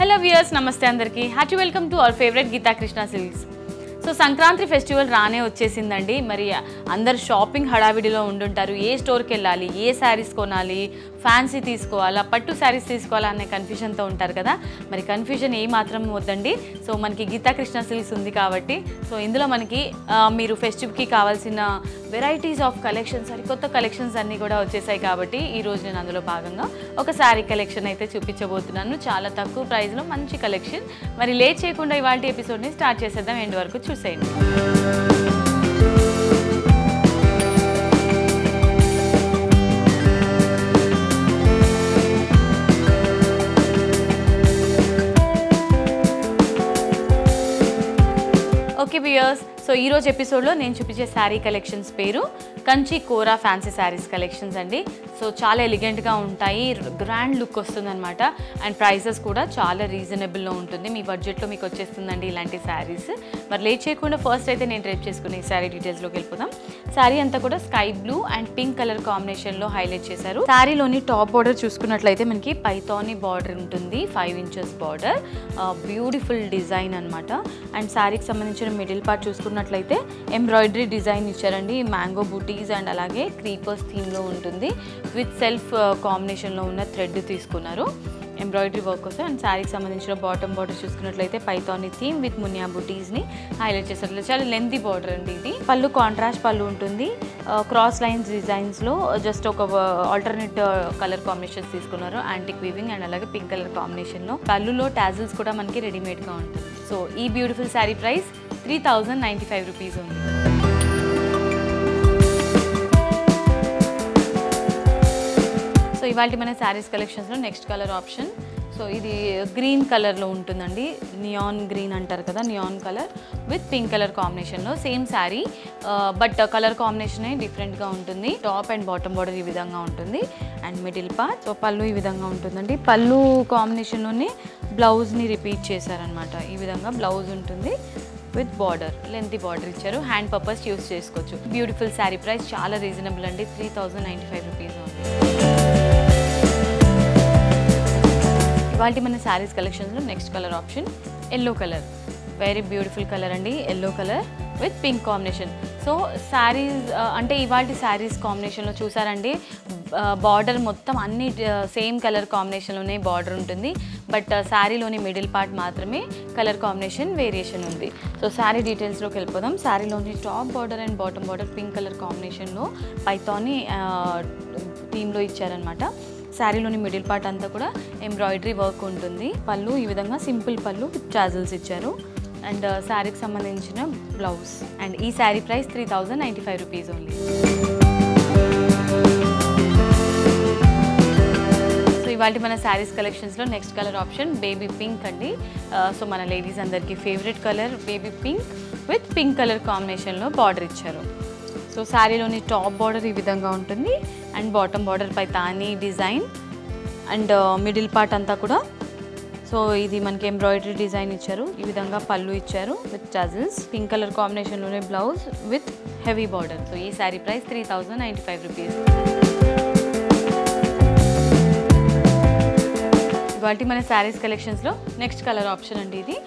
Hello viewers, namaste andarki. Hearty welcome to our favorite Geeta Krishna Silks. So Sankranti festival రానే వచ్చేసిందండి. మరి అందరు shopping హడావిడిలో ఉండుంటారు. ఏ స్టోర్కి వెళ్ళాలి, ఏ శారీస్ కొనాలి, ఫ్యాన్సీ తీసుకోవాలా, పట్టు శారీస్ తీసుకోవాలా అనే కన్ఫ్యూజన్తో ఉంటారు కదా. మరి కన్ఫ్యూజన్ ఏ మాత్రం వద్దండి. సో మనకి గీతా కృష్ణ సిల్క్స్ ఉంది కాబట్టి సో ఇందులో మనకి మీరు ఫెస్టివ్కి కావాల్సిన వెరైటీస్ ఆఫ్ కలెక్షన్స్, సరికొత్త కలెక్షన్స్ అన్నీ కూడా వచ్చేసాయి కాబట్టి ఈరోజు నేను అందులో భాగంగా ఒక శారీ కలెక్షన్ అయితే చూపించబోతున్నాను. చాలా తక్కువ ప్రైస్లో మంచి కలెక్షన్. మరి లేట్ చేయకుండా ఇవాళ ఎపిసోడ్ని స్టార్ట్ చేసేద్దాం. ఎండ్ వరకు చూసేయండి. ఓకే వ్యూయర్స్, సో ఈరోజు ఎపిసోడ్లో నేను చూపించే శారీ కలెక్షన్స్ పేరు కంచి కోరా ఫ్యాన్సీ శారీస్ కలెక్షన్స్ అండి. సో చాలా ఎలిగెంట్గా ఉంటాయి, గ్రాండ్ లుక్ వస్తుందన్నమాట. అండ్ ప్రైసెస్ కూడా చాలా రీజనబుల్లో ఉంటుంది. మీ బడ్జెట్లో మీకు వచ్చేస్తుందండి ఇలాంటి శారీస్. మరి లేట్ చేయకుండా ఫస్ట్ అయితే నేను డ్రైప్ చేసుకునే ఈ శారీ డీటెయిల్స్లోకి వెళ్ళిపోదాం. శారీ అంతా కూడా sky blue and pink colour కాంబినేషన్లో హైలైట్ చేశారు. శారీలోని టాప్ బార్డర్ చూసుకున్నట్లయితే మనకి పైథానీ బార్డర్ ఉంటుంది, 5 ఇంచెస్ బార్డర్, బ్యూటిఫుల్ డిజైన్ అనమాట. అండ్ శారీకి సంబంధించిన మిడిల్ పార్ట్ చూసుకున్నట్లయితే ఎంబ్రాయిడరీ డిజైన్ ఇచ్చారండి. మ్యాంగో బూటీస్ అండ్ అలాగే క్రీపర్స్ థీమ్లో ఉంటుంది. విత్ సెల్ఫ్ కాంబినేషన్లో ఉన్న థ్రెడ్ తీసుకున్నారు ఎంబ్రాయిడరీ వర్క్ కోసం. అండ్ శారీకి సంబంధించిన బాటమ్ బార్డర్ చూసుకున్నట్లయితే పైథానీ థీమ్ విత్ మునియా బూటీస్ని హైలైట్ చేశారు. చాలా లెంతీ బార్డర్ అండి ఇది. పళ్ళు కాంట్రాస్ట్ పళ్ళు ఉంటుంది. క్రాస్ లైన్స్ డిజైన్స్లో జస్ట్ ఒక ఆల్టర్నేట్ కలర్ కాంబినేషన్స్ తీసుకున్నారు. యాంటిక్ వీవింగ్ అండ్ అలాగే పింక్ కలర్ కాంబినేషన్లో. పళ్ళులో టాజిల్స్ కూడా మనకి రెడీమేడ్గా ఉంటుంది. సో ఈ బ్యూటిఫుల్ శారీ ప్రైస్ 3095 రూపీస్ ఉంది. సో ఇవాళ మన శారీస్ కలెక్షన్స్లో నెక్స్ట్ కలర్ ఆప్షన్. సో ఇది గ్రీన్ కలర్లో ఉంటుందండి. నియాన్ గ్రీన్ అంటారు కదా, neon colour with pink colour కాంబినేషన్లో సేమ్ శారీ, బట్ కలర్ కాంబినేషనే డిఫరెంట్గా ఉంటుంది. టాప్ అండ్ బాటమ్ బార్డర్ ఈ విధంగా ఉంటుంది. అండ్ మిడిల్ పార్ట్ సో పళ్ళు ఈ విధంగా ఉంటుందండి. పళ్ళు కాంబినేషన్లోనే బ్లౌజ్ని రిపీట్ చేశారనమాట. ఈ విధంగా బ్లౌజ్ ఉంటుంది విత్ బార్డర్, లెంతీ బార్డర్ ఇచ్చారు. హ్యాండ్ పర్పస్ యూస్ చేసుకోవచ్చు. బ్యూటిఫుల్ శారీ ప్రైస్ చాలా రీజనబుల్ అండి, 3095 రూపీస్ ఉంది. ఇవాళ మన శారీస్ కలెక్షన్స్లో next colour option yellow colour. Very beautiful colour అండి, yellow colour with pink combination. So saris అంటే ఇవాళ శారీస్ కాంబినేషన్లో చూసారండి, బార్డర్ మొత్తం అన్ని సేమ్ కలర్ కాంబినేషన్లోనే బార్డర్ ఉంటుంది. బట్ శారీలోని మిడిల్ పార్ట్ మాత్రమే కలర్ కాంబినేషన్ వేరియేషన్ ఉంది. సో శారీ డీటెయిల్స్లోకి వెళ్ళిపోదాం. శారీలోని top border and bottom border pink colour కాంబినేషన్లో పైథానీ థీమ్లో ఇచ్చారనమాట. శారీలోని మిడిల్ పార్ట్ అంతా కూడా ఎంబ్రాయిడరీ వర్క్ ఉంటుంది. పళ్ళు ఈ విధంగా సింపుల్ పళ్ళు విత్ టాజిల్స్ ఇచ్చారు. అండ్ శారీకి సంబంధించిన బ్లౌజ్. అండ్ ఈ sari price 3095 rupees only. So ఇవాళ మన శారీస్ కలెక్షన్స్లో next colour option baby pink అండి. సో మన లేడీస్ అందరికీ favourite colour baby pink with pink colour కాంబినేషన్లో బార్డర్ ఇచ్చారు. సో శారీలోని టాప్ బార్డర్ ఈ విధంగా ఉంటుంది. And bottom border Paithani design and middle part అంతా కూడా సో ఇది మనకి ఎంబ్రాయిడరీ డిజైన్ ఇచ్చారు. ఈ విధంగా పళ్ళు ఇచ్చారు విత్ టజిల్స్. పింక్ కలర్ కాంబినేషన్లోనే blouse with heavy border. So ఈ శారీ ప్రైస్ 3095 రూపీస్. ఇవాళ మన శారీస్ కలెక్షన్స్లో నెక్స్ట్ కలర్ ఆప్షన్ అండి. ఇది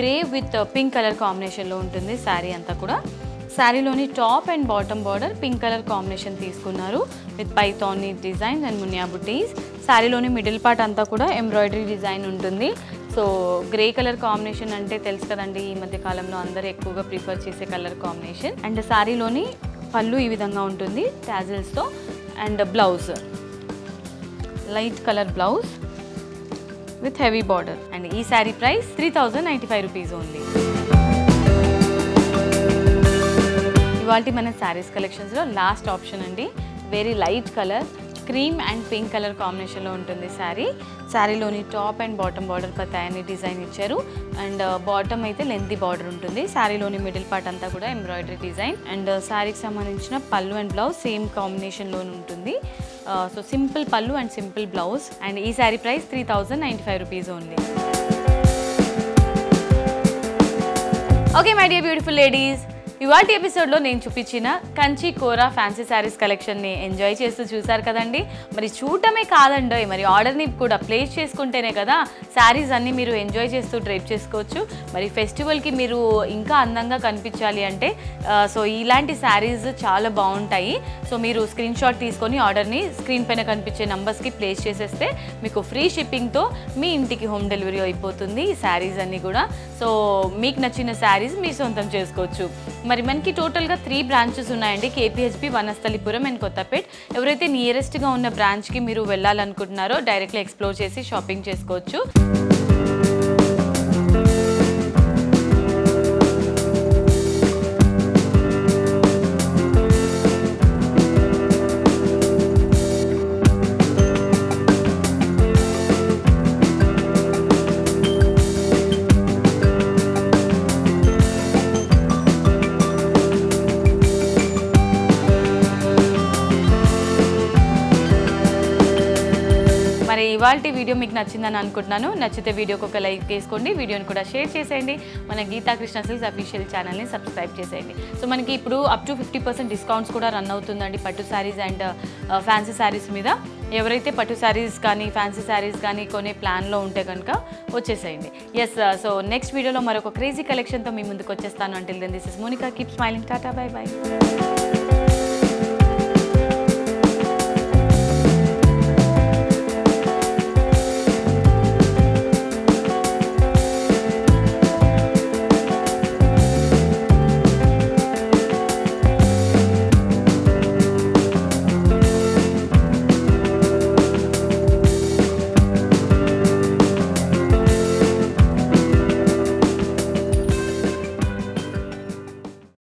గ్రే విత్ పింక్ కలర్ కాంబినేషన్లో ఉంటుంది శారీ అంతా కూడా. శారీలోని top and bottom border pink colour combination తీసుకున్నారు విత్ పైథానీ డిజైన్ అండ్ మునియా బుటీస్. శారీలోని మిడిల్ పార్ట్ అంతా కూడా ఎంబ్రాయిడరీ డిజైన్ ఉంటుంది. సో గ్రే కలర్ కాంబినేషన్ అంటే తెలుసు కదండి, ఈ మధ్య కాలంలో అందరూ ఎక్కువగా ప్రిఫర్ చేసే కలర్ కాంబినేషన్. అండ్ శారీలోని పళ్ళు ఈ విధంగా ఉంటుంది టాజిల్స్తో. And blouse light colour blouse with heavy border. And ఈ శారీ ప్రైస్ 3095 రూపీస్ ఓన్లీ. ఇవాళ మన శారీస్ కలెక్షన్స్లో లాస్ట్ ఆప్షన్ అండి. Very light colour cream and pink colour కాంబినేషన్లో ఉంటుంది శారీ. శారీలోని top and bottom border Paithani design ఇచ్చారు. అండ్ బాటమ్ అయితే లెంతీ బార్డర్ ఉంటుంది. శారీలోని మిడిల్ పార్ట్ అంతా కూడా ఎంబ్రాయిడరీ డిజైన్. అండ్ శారీకి సంబంధించిన పళ్ళు అండ్ బ్లౌజ్ సేమ్ కాంబినేషన్లో ఉంటుంది. సో సింపుల్ పళ్ళు అండ్ సింపుల్ బ్లౌజ్. అండ్ ఈ sari price 3095 rupees only. Okay my dear beautiful ladies, ఇవాల్టి ఎపిసోడ్లో నేను చూపించిన కంచి కోరా ఫ్యాన్సీ శారీస్ కలెక్షన్ని ఎంజాయ్ చేస్తూ చూసారు కదండి. మరి చూడటమే కాదండి, మరి ఆర్డర్ని కూడా ప్లేస్ చేసుకుంటేనే కదా శారీస్ అన్నీ మీరు ఎంజాయ్ చేస్తూ డ్రైప్ చేసుకోవచ్చు. మరి ఫెస్టివల్కి మీరు ఇంకా అందంగా కనిపించాలి అంటే సో ఇలాంటి శారీస్ చాలా బాగుంటాయి. సో మీరు స్క్రీన్ షాట్ తీసుకొని ఆర్డర్ని స్క్రీన్ పైన కనిపించే నంబర్స్కి ప్లేస్ చేసేస్తే మీకు ఫ్రీ షిప్పింగ్తో మీ ఇంటికి హోమ్ డెలివరీ అయిపోతుంది ఈ శారీస్ అన్నీ కూడా. సో మీకు నచ్చిన శారీస్ మీ సొంతం చేసుకోవచ్చు. మరి మనకి టోటల్గా 3 బ్రాంచెస్ ఉన్నాయండి, కేపీహెచ్బి, వనస్థలిపురం అండ్ కొత్తపేట్. ఎవరైతే నియరెస్ట్గా ఉన్న బ్రాంచ్కి మీరు వెళ్ళాలనుకుంటున్నారో డైరెక్ట్లీ ఎక్స్ప్లోర్ చేసి షాపింగ్ చేసుకోవచ్చు. మరి ఇవాల్టి వీడియో మీకు నచ్చిందని అనుకుంటున్నాను. నచ్చితే వీడియోకి ఒక లైక్ వేసుకోండి, వీడియోని కూడా షేర్ చేసేయండి. మన గీతా కృష్ణ సిల్క్స్ అఫీషియల్ ఛానల్ని సబ్స్క్రైబ్ చేసేయండి. సో మనకి ఇప్పుడు అప్ టు 50% డిస్కౌంట్స్ కూడా రన్ అవుతుందండి పట్టు శారీస్ అండ్ ఫ్యాన్సీ శారీస్ మీద. ఎవరైతే పట్టు శారీస్ కానీ ఫ్యాన్సీ శారీస్ కానీ కొనే ప్లాన్లో ఉంటే కనుక వచ్చేసేయండి. ఎస్, సో నెక్స్ట్ వీడియోలో మరొక క్రేజీ కలెక్షన్తో మీ ముందుకు వచ్చేస్తాను. Until then this is Monika, keep smiling, tata, bye by.